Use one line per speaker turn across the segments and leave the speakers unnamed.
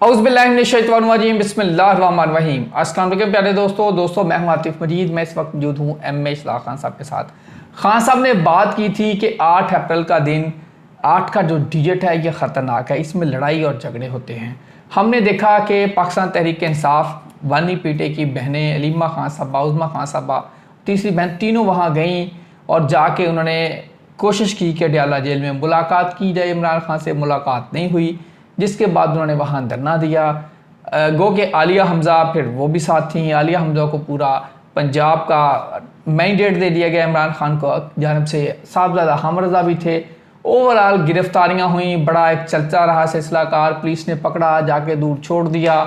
औज़ुबिल्लाहिमिनश्शैतानिर्रजीम बिस्मिल्लाहिर्रहमानिर्रहीम। अस्सलाम वालेकुम प्यारे दोस्तों मैं हूं आतिफ मजीद। मैं इस वक्त मौजूद हूं एम.ए. इशलाक खान साहब के साथ। खान साहब ने बात की थी कि 8 अप्रैल का दिन, 8 का जो डिजिट है ये ख़तरनाक है, इसमें लड़ाई और झगड़े होते हैं। हमने देखा कि पाकिस्तान तहरीक इंसाफ वानी पीटे की बहनें अलीमा खान साहबा, उज़मा खान साहबा, तीसरी बहन, तीनों वहाँ गईं और जाके उन्होंने कोशिश की कि अडयाला जेल में मुलाकात की जाए। इमरान खान से मुलाकात नहीं हुई, जिसके बाद उन्होंने वहाँ धरना दिया। गो के आलिया हमज़ा फिर वो भी साथ थी। आलिया हमज़ा को पूरा पंजाब का मैंडेट दे दिया गया इमरान खान को जानब से। साहबजादा हमरजा भी थे। ओवरऑल गिरफ्तारियाँ हुई, बड़ा एक चलता रहा सिलसिलाकार। पुलिस ने पकड़ा, जाके दूर छोड़ दिया।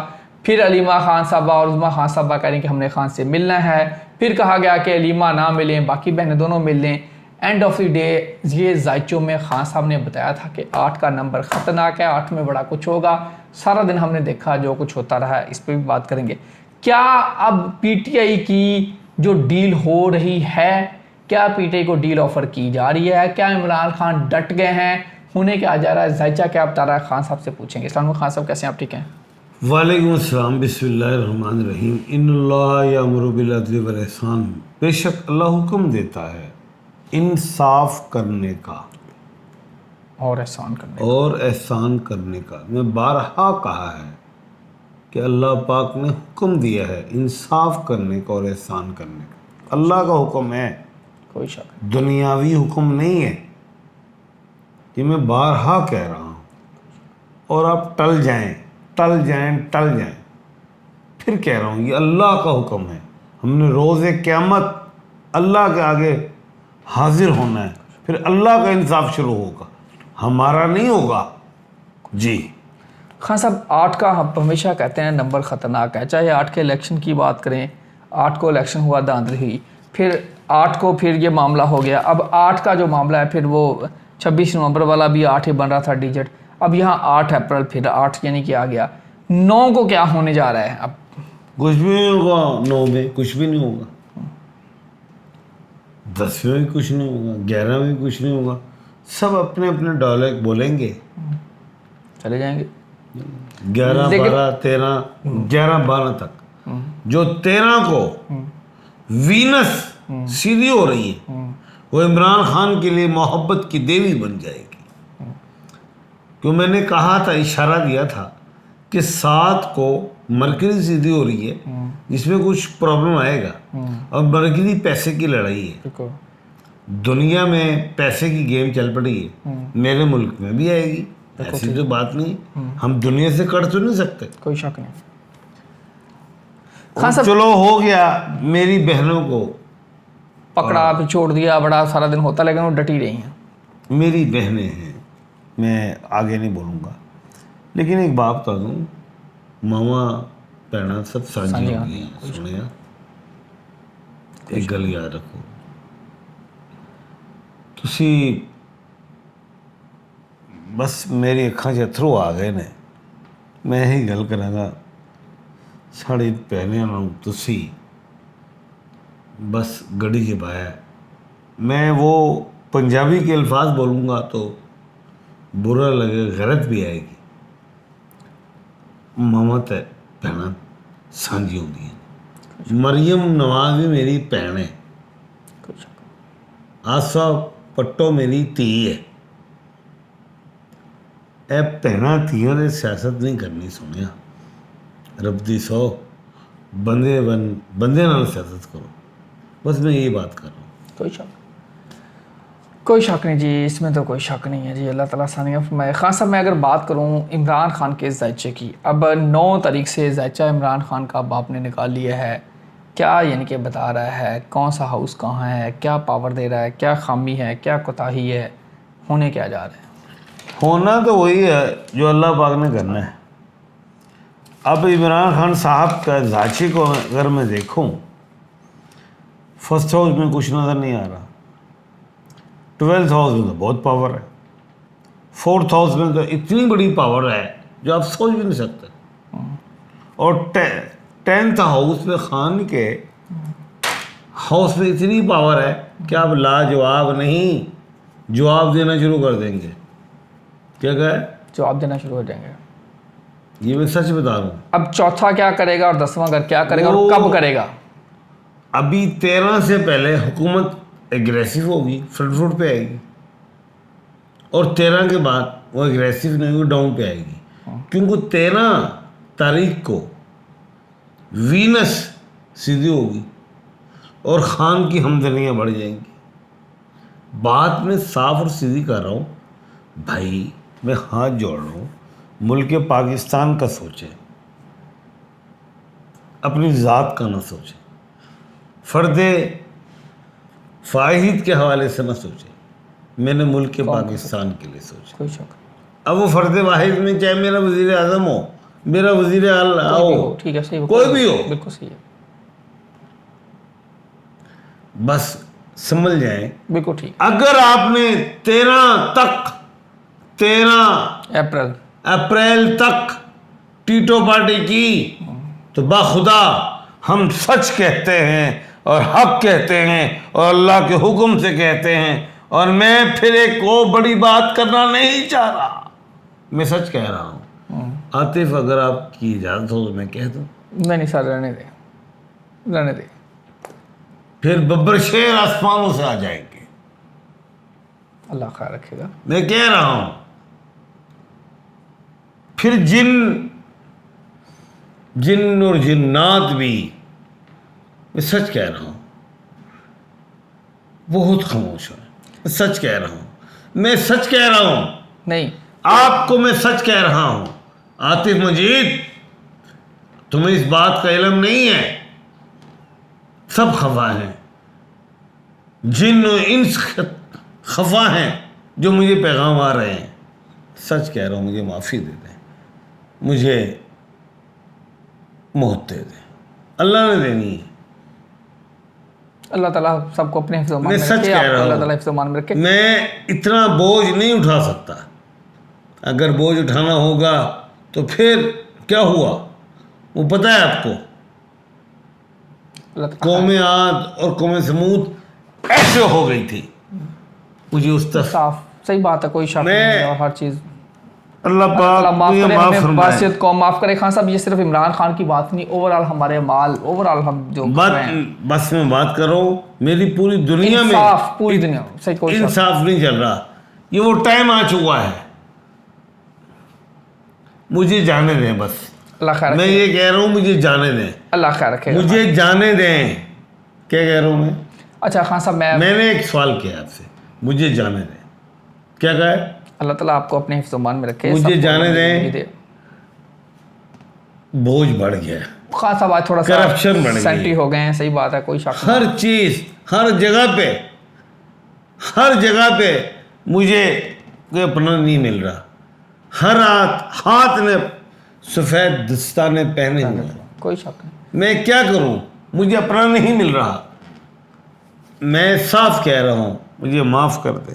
फिर अलीमा खान साहबा और उज़मा खान साहबा कह रही कि हमने खान से मिलना है। फिर कहा गया कि अलीमा ना मिलें, बाकी बहनें दोनों मिल लें। एंड ऑफ द डे ये जायचों में खान साहब ने बताया था कि 8 का नंबर ख़तरनाक है, 8 में बड़ा कुछ होगा। सारा दिन हमने देखा जो कुछ होता रहा है, इस पर भी बात करेंगे। क्या अब पीटीआई की जो डील हो रही है, क्या पीटीआई को डील ऑफर की जा रही है? क्या इमरान खान डट गए हैं? होने क्या जा रहा है? जायचा क्या बता रहा है? खान साहब से पूछेंगे। अस्सलाम खान साहब, कैसे हैं आप? ठीक हैं?
वालेकुम अस्सलाम। बिस्मिल्लाहिर्रहमानिर्रहीम। इन्नल्लाह यअमुरु बिल अदलि वल इहसान। बेशक अल्लाह हुक्म देता है इंसाफ करने का
और
एहसान करने का। मैं बारहा कहा है कि अल्लाह पाक ने हुक्म दिया है इंसाफ करने का और एहसान करने का। अल्लाह का हुक्म है,
कोई शक नहीं।
दुनियावी हुक्म नहीं है। ये मैं बारहा कह रहा हूँ। और आप टल जाएं, फिर कह रहा हूँ ये अल्लाह का हुक्म है। हमने रोज़े क़यामत अल्लाह के आगे हाजिर होना है, फिर अल्लाह का इंसाफ शुरू होगा, हमारा नहीं होगा जी।
खान साहब, 8 का हम हमेशा कहते हैं नंबर ख़तरनाक है। चाहे 8 के इलेक्शन की बात करें, 8 को इलेक्शन हुआ, धांधली हुई, फिर 8 को फिर ये मामला हो गया। अब 8 का जो मामला है, फिर वो 26 नवंबर वाला भी 8 ही बन रहा था डिजिट। अब यहाँ 8 अप्रैल, फिर 8 यानी कि आ गया। 9 को क्या होने जा रहा है? अब
कुछ भी नहीं होगा। 9 में कुछ भी नहीं होगा, 10 में भी कुछ नहीं होगा, 11 में भी कुछ नहीं होगा। सब अपने अपने डायलॉग बोलेंगे,
चले जाएंगे
11, 12, 13, 11, 12 तक। जो 13 को वीनस सीधी हो रही है, वो इमरान खान के लिए मोहब्बत की देवी बन जाएगी। क्यों मैंने कहा था, इशारा दिया था कि 7 को मरकरी सीधी हो रही है, जिसमें कुछ प्रॉब्लम आएगा। और मरकरी पैसे की लड़ाई है। दुनिया में पैसे की गेम चल पड़ी है, मेरे मुल्क में भी आएगी। ऐसी तो बात नहीं, हम दुनिया से कट तो नहीं सकते।
कोई शक नहीं।
चलो हो गया, मेरी बहनों को
पकड़ा फिर छोड़ दिया, बड़ा सारा दिन होता, लेकिन वो डटी रही हैं।
मेरी बहनें हैं, मैं आगे नहीं बोलूँगा। लेकिन एक बात बता दूँ, मामा भैन सब साझी होगी हैं। सुनिया, एक गल याद रखो, तुसी बस मेरी अखां 'च अथरू आ गए ने। मैं यही गल करांगा, साड़ी भैनों नाल तुसी बस गड़ी च पाया। मैं वो पंजाबी के अल्फाज बोलूँगा तो बुरा लगे, गलत भी आएगी। मामा ते भैन सांझी होंदी हैं। मरियम नवाज भी मेरी भैन है, आसा पट्टो मेरी धी है। ए भैन धियां ने सियासत नहीं करनी। सुनिया, रब दी सौ बंदे नाल सियासत करो। बस मैं यही बात कर रहा हूँ।
कोई शक नहीं जी, इसमें तो कोई शक नहीं है जी। अल्लाह ताला सानिया फरमाए। खान साहब, मैं अगर बात करूं इमरान खान के जायचे की, अब 9 तारीख से जायचा इमरान खान का बाप ने निकाल लिया है। क्या यानी कि बता रहा है कौन सा हाउस कहाँ है, क्या पावर दे रहा है, क्या खामी है, क्या कोताही है, होने क्या जा रहा है?
होना तो वही है जो अल्लाह पाक ने करना है। अब इमरान खान साहब का जायचे को अगर मैं देखूं, फर्स्ट हाउस में कुछ नज़र नहीं आ रहा, 12th हाउस में तो बहुत पावर है, 4th हाउस में तो इतनी बड़ी पावर है जो आप सोच भी नहीं सकते। और 10th हाउस में खान के हाउस में इतनी पावर है कि आप लाजवाब नहीं, जवाब देना शुरू कर देंगे। क्या कहे?
जवाब देना शुरू हो जाएंगे।
ये मैं सच बता रहा हूँ।
अब चौथा क्या करेगा और 10वां घर क्या करेगा और कब करेगा?
अभी 13 से पहले हुकूमत एग्रेसिव होगी, फ्रंट फुट पे आएगी, और 13 के बाद वो एग्रेसिव नहीं होगी, डाउन पे आएगी। क्योंकि 13 तारीख को वीनस सीधी होगी और खान की हमदर्दियाँ बढ़ जाएंगी। बात में साफ और सीधी कर रहा हूँ भाई, मैं हाथ जोड़ रहा हूँ, मुल्क पाकिस्तान का सोचे, अपनी ज़ात का ना सोचे, फ़र्दे फ़ाहिद के हवाले से ना सोचे, मैंने मुल्क पाकिस्तान के लिए सोचा।
कोई शक
अब वो फ़र्द वाहिद में चाहे मेरा वज़ीर आज़म हो, मेरा वज़ीर आला हो,
ठीक है, सही,
कोई भी हो,
बिल्कुल सही है,
बस समझ जाएं।
बिल्कुल ठीक।
अगर आपने 13 अप्रैल तक टीटो पार्टी की तो बाखुदा हम सच कहते हैं और हक कहते हैं और अल्लाह के हुक्म से कहते हैं, और मैं फिर एक और बड़ी बात करना नहीं चाह रहा, मैं सच कह रहा हूँ। आतिफ, अगर आपकी इजाज़त हो तो मैं कह दूँ?
नहीं सर, रहने दे।
फिर बब्बर शेर आसमानों से आ जाएंगे,
अल्लाह ख्याल रखेगा।
मैं कह रहा हूँ। फिर जिन और जिन्नात भी, मैं सच कह रहा हूँ, बहुत खामोश है। मैं सच कह रहा हूँ, मैं सच कह रहा हूँ,
नहीं
आपको मैं सच कह रहा हूँ। आतिफ मजीद, तुम्हें इस बात का इल्म नहीं है, सब खफा हैं, जिन और इंस खफा हैं जो मुझे पैगाम आ रहे हैं। सच कह रहा हूँ, मुझे माफ़ी दे दें, मुझे मोहत दे दें, अल्लाह ने देनी है।
अल्लाह ताला सबको अपने हिफ्ज़
मैं सच कह रहा
अल्लाह ताला
हूँ,
हिफ्ज़ मान में रखे।
मैं इतना बोझ नहीं उठा सकता। अगर बोझ उठाना होगा तो फिर क्या हुआ वो पता है आपको? कौमे आद और कौमे समूद ऐसे हो गई थी। मुझे उस तक
साफ सही बात है, कोई शक नहीं है, और हर चीज़
अल्लाह पाक
माफ़ करे,
माफ
हमें
फरमाए।
बासियत को माफ़ करे। खान साहब, ये सिर्फ इमरान खान की बात नहीं, ओवरऑल हमारे माल, ओवरऑल हम जो
बस मैं बात कर रहा हूँ, मेरी पूरी दुनिया में
पूरी दुनिया सही, कोई
इंसाफ नहीं चल रहा। ये वो टाइम आ चुका है, मुझे जाने दें बस।
अल्लाह खैर
मैं ये कह रहा हूँ, मुझे जाने दें,
अल्लाह खैर रखे,
मुझे जाने दें। क्या कह रहा हूँ मैं?
अच्छा खान साहब,
मैंने एक सवाल किया आपसे, मुझे जाने दें। क्या कहा है?
अल्लाह ताला आपको अपने हिफ्ज़ मान में रखे,
मुझे जाने दें।
दे।
बोझ बढ़ गया,
खान साहब आज थोड़ा सा
करप्शन बढ़ गई,
सेंटी हो गए हैं, सही बात है, कोई शक नहीं।
हर चीज़ हर जगह पे मुझे कोई अपना नहीं मिल रहा। हर हाथ ने सफ़ेद दस्ताने पहने हुए हैं,
कोई शक नहीं।
मैं क्या करूं? मुझे अपना नहीं मिल रहा। मैं साफ कह रहा हूं, मुझे माफ़ कर दे,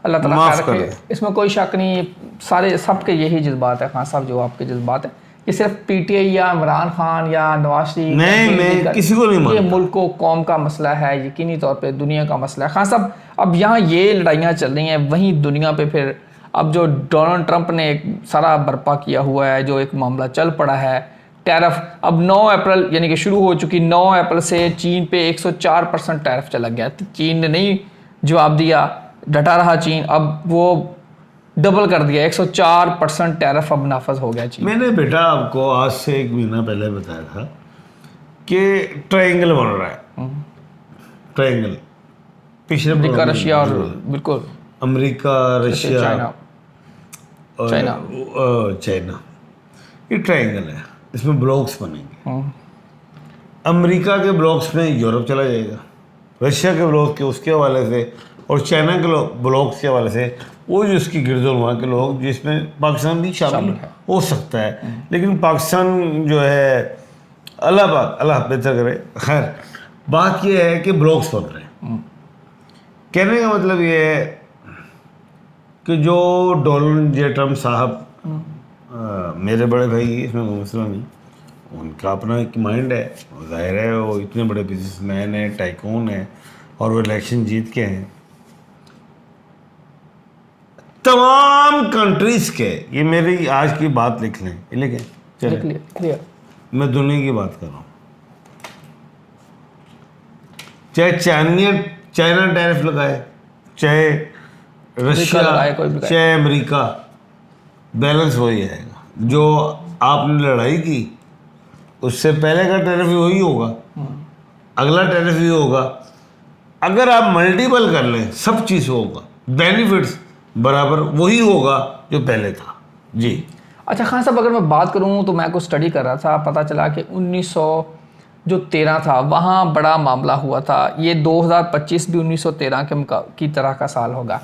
अल्लाह ताला
माफ़
खैर
कर
रखे,
दे।
इसमें कोई शक नहीं। सारे सबके यही जज्बात है खान साहब, जो आपके जज्बात है। ये सिर्फ पीटीआई या इमरान खान या नवाज शरीफ,
मैं किसी को नहीं
ये
मानता।
मुल्क को कौम का मसला है, यकीनी तौर पे दुनिया का मसला है। खान साहब, अब यहाँ ये लड़ाइयाँ चल रही हैं, वहीं दुनिया पे फिर अब जो डोनाल्ड ट्रंप ने एक सारा बर्पा किया हुआ है, जो एक मामला चल पड़ा है टैरिफ, अब 9 अप्रैल यानी कि शुरू हो चुकी, 9 अप्रैल से चीन पे 104% टैरिफ चला गया। तो चीन ने नहीं जवाब दिया, डटा रहा चीन, अब वो डबल कर दिया, 104% टैरिफ अब नाफज हो गया चीन।
मैंने बेटा आपको आज से 1 महीना पहले बताया था कि ट्रायंगल बन रहा है, ट्रायंगल पिछले
अमेरिका, रशिया और बिल्कुल
अमेरिका, रशिया,
चाइना,
चाइना, ये ट्रायंगल है, इसमें ब्लॉक्स बनेंगे। अमेरिका के ब्लॉक्स में यूरोप चला जाएगा, रशिया के ब्लॉक के उसके हवाले से, और चाइना के ब्लॉक्स के हवाले से वो जो इसकी गिरदोनवा के लोग, जिसमें पाकिस्तान भी शामिल हो सकता है। लेकिन पाकिस्तान जो है, अल्लाह बेहतर करे। खैर, बात ये है कि ब्लॉक्स बन रहे हैं। कहने का मतलब ये है कि जो डोनाल्ड जे ट्रम्प साहब मेरे बड़े भाई, इसमें कोई मसला नहीं, उनका अपना एक माइंड है, जाहिर है वो इतने बड़े बिजनेसमैन हैं, टाइकून हैं, और वो इलेक्शन जीत के हैं। तमाम कंट्रीज के, ये मेरी आज की बात लिख लें, ये लिखें, चलें।
क्लियर।
मैं दुनिया की बात कर रहा हूँ। चाहे चाइना टैरिफ लगाए, चाहे रशिया
लगाए, कोई भी लगाए।
चाहे अमेरिका, बैलेंस हो ही जाएगा। जो आपने लड़ाई की उससे पहले का टैरिफ भी वही होगा, अगला टैरिफ भी होगा। अगर आप मल्टीपल कर लें सब चीज़ होगा, बेनिफिट्स बराबर वही होगा जो पहले था। जी
अच्छा खान साहब, अगर मैं बात करूं तो मैं कुछ स्टडी कर रहा था, पता चला कि 1913 था वहाँ बड़ा मामला हुआ था। ये 2025 भी 1913 की तरह का साल होगा।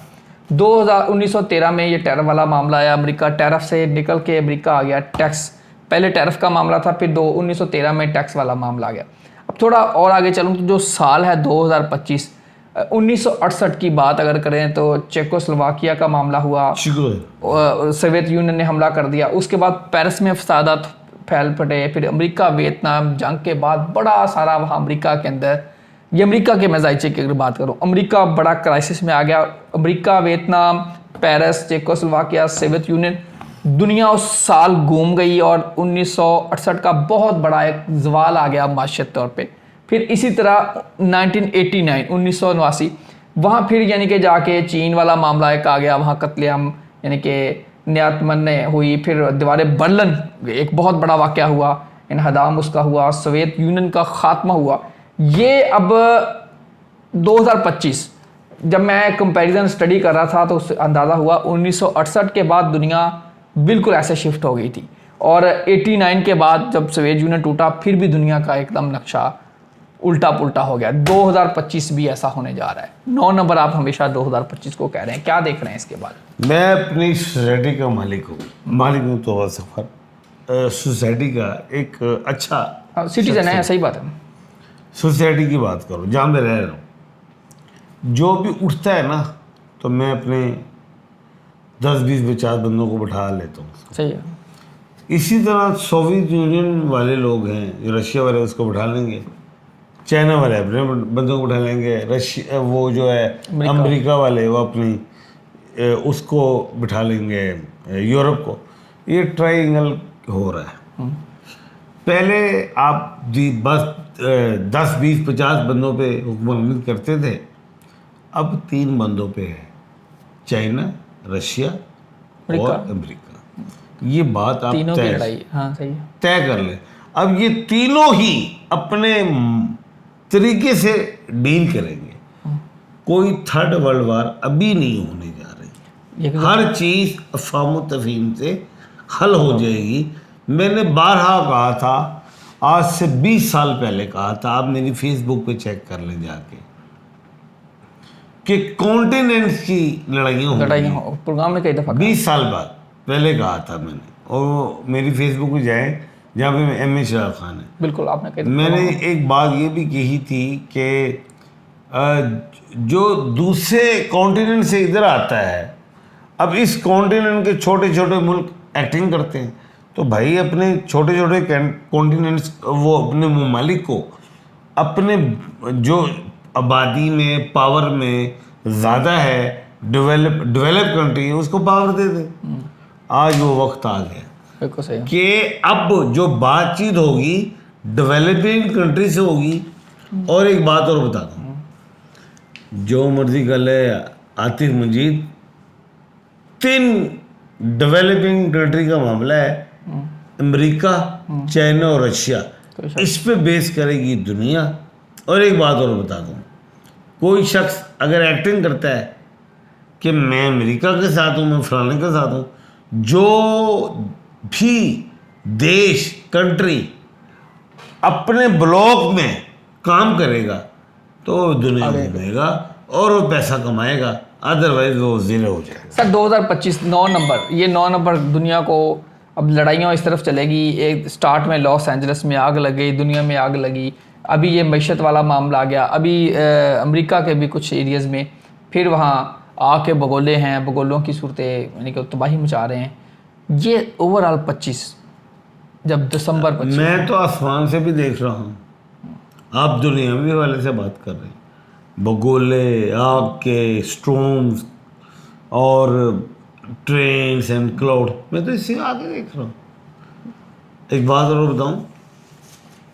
1913 में ये टैरिफ वाला मामला आया। अमेरिका टैरिफ से निकल के अमेरिका आ गया टैक्स। पहले टैरिफ का मामला था, फिर 1913 में टैक्स वाला मामला आ गया। अब थोड़ा और आगे चलूँ तो जो साल है 2025, 1968 की बात अगर करें तो चेकोस्लोवाकिया का मामला हुआ, सोवियत यूनियन ने हमला कर दिया। उसके बाद पेरिस में फसादात फैल पड़े। फिर अमेरिका वियतनाम जंग के बाद बड़ा सारा वहाँ अमेरिका के अंदर, ये अमेरिका के मैं जायचे की अगर बात करूँ, अमेरिका बड़ा क्राइसिस में आ गया। America, Vietnam, Paris, Czechoslovakia, Soviet union, दुनिया उस साल घूम गई और 1968 का बहुत बड़ा एक जवाल आ गया माशियत तौर पे। फिर इसी तरह 1989 वहाँ फिर यानी कि जाके चीन वाला मामला एक आ गया, वहाँ कत्लेआम यानी कि नियतमन हुई। फिर दीवार बर्लिन एक बहुत बड़ा वाक़या हुआ, इनहदाम उसका हुआ, सोवियत यूनियन का ख़ात्मा हुआ। ये अब 2025 जब मैं कंपैरिजन स्टडी कर रहा था तो उससे अंदाज़ा हुआ 1968 के बाद दुनिया बिल्कुल ऐसे शिफ्ट हो गई थी, और 89 के बाद जब सोवियत यूनियन टूटा फिर भी दुनिया का एकदम नक्शा उल्टा पुल्टा हो गया। 2025 भी ऐसा होने जा रहा है। 9 नंबर आप हमेशा 2025 को कह रहे हैं, क्या देख रहे हैं इसके बाद?
मैं अपनी सोसाइटी का मालिक हूँ तो सफ़र सोसाइटी का एक अच्छा
सिटीजन है, सही बात है।
सोसाइटी की बात करो जहाँ मैं रह रहा हूँ, जो भी उठता है ना तो मैं अपने 10, 20, 50 बंदों को बैठा लेता हूँ।
सही है।
इसी तरह सोवियत यूनियन वाले लोग हैं, जो रशिया वाले उसको बैठा लेंगे, चाइना वाले अपने बंदों को बैठा लेंगे, रशिया वो जो है अमेरिका वाले वो अपनी उसको बिठा लेंगे, यूरोप को। ये ट्रायंगल हो रहा है। पहले आप 10, 20, 50 बंदों पे हुकूमत करते थे, अब 3 बंदों पे है, चाइना, रशिया और अमेरिका। ये बात आप
तीनों की लड़ाई, हाँ सही है,
तय कर लें। अब ये तीनों ही अपने तरीके से डील करेंगे। कोई थर्ड वर्ल्ड वार अभी नहीं होने जा रही। हर चीज़ अफ़ाम तफ़हीम से हल हो जाएगी। मैंने बारहा कहा था, आज से 20 साल पहले कहा था, आप मेरी फेसबुक पे चेक कर लें जाके, कि कॉन्टिनेंट्स की लड़ाइयाँ
हो प्रोग्राम में कई दफ़ा
20 साल बाद पहले कहा था मैंने। और मेरी फेसबुक पे जाएँ जहाँ पे एम शाह खान है,
बिल्कुल आपने कही।
मैंने एक बात ये भी कही थी कि जो दूसरे कॉन्टिनेंट से इधर आता है, अब इस कॉन्टिनेंट के छोटे छोटे मुल्क एक्टिंग करते हैं, तो भाई अपने छोटे छोटे कॉन्टिनेंट्स, वो अपने ममालिक को अपने जो आबादी में पावर में ज़्यादा है, डेवलप कंट्री है, उसको पावर दे दे। आज वो वक्त आ गया कि अब जो बातचीत होगी डेवलपिंग कंट्री से होगी। और एक बात और बता दूँ, जो मर्जी कर ले आतिफ मजीद, 3 डेवलपिंग कंट्री का मामला है, अमेरिका, चाइना और रशिया, इस पे बेस करेगी दुनिया। और एक बात और बता दूँ, कोई शख्स अगर एक्टिंग करता है कि मैं अमेरिका के साथ हूँ, मैं फलाने के साथ हूँ, जो भी देश कंट्री अपने ब्लॉक में काम करेगा तो दुनिया में घूमेगा और वो पैसा कमाएगा, अदरवाइज वो ज़ीरो हो जाएगा।
सर 2025 9 नंबर, ये 9 नंबर दुनिया को अब लड़ाइयाँ इस तरफ चलेगी। एक स्टार्ट में लॉस एंजलिस में आग लग गई, दुनिया में आग लगी, अभी ये मैशत वाला मामला आ गया, अभी अमेरिका के भी कुछ एरियाज़ में फिर वहाँ आके बगोले हैं, बगोलों की सूरतें यानी कि तबाही मचा रहे हैं। ये ओवरऑल 25 जब दिसंबर 25
मैं तो आसमान से भी देख रहा हूँ, आप दुनियावी वाले से बात कर रहे हैं, बगोले, आग के स्टॉर्म्स और ट्रेन्स एंड क्लाउड, मैं तो इससे आगे देख रहा हूँ। एक बात और बताऊँ,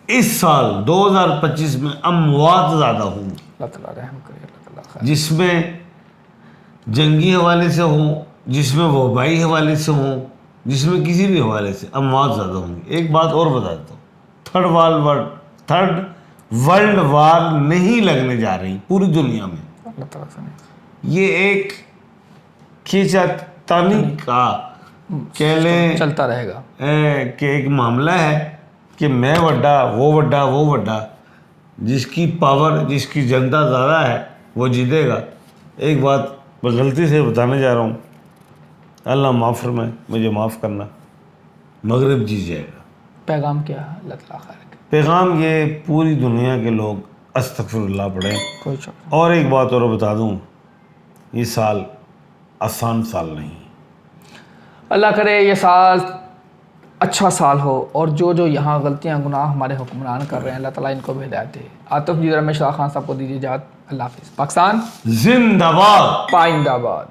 इस साल 2025 में अमवात ज़्यादा होंगी,
अल्लाह ताला रहम करे, अल्लाह ताला खैर।
जिसमें जंगी हवाले से हो, जिसमें वबाई हवाले से हो, जिसमें किसी भी हवाले से अमवात ज़्यादा होंगी। एक बात और बता देता हूँ, थर्ड वर्ल्ड वार नहीं लगने जा रही पूरी दुनिया में।
अल्लाह ताला से नहीं।
ये एक खींचातानी का कह लें
चलता रहेगा।
कि एक मामला है कि मैं वड्डा वो वड्डा वो वड्डा, जिसकी पावर जिसकी जनता ज़्यादा है वो जीतेगा। एक बात मैं गलती से बताने जा रहा हूँ, अल्लाह माफ़ फरमाए, मुझे माफ़ करना, मगरिब जीत जाएगा।
पैगाम क्या है? अल्लाह ताला खैर करे।
पैगाम ये पूरी दुनिया के लोग अस्तगफिरुल्लाह पढ़ें।
कोई शक
और एक बात और बता दूँ, ये साल आसान साल नहीं।
नहीं। अल्लाह करे ये साल अच्छा साल हो, और जो जो यहाँ गलतियाँ गुनाह हमारे हुक्मरान कर रहे हैं, अल्लाह ताला इनको भी हिदायत दे। आतिफ जी रमेश खान साहब को दीजिए इजाज़त। अल्लाह हाफिज़। पाकिस्तान
जिंदाबाद।
पाइंदाबाद।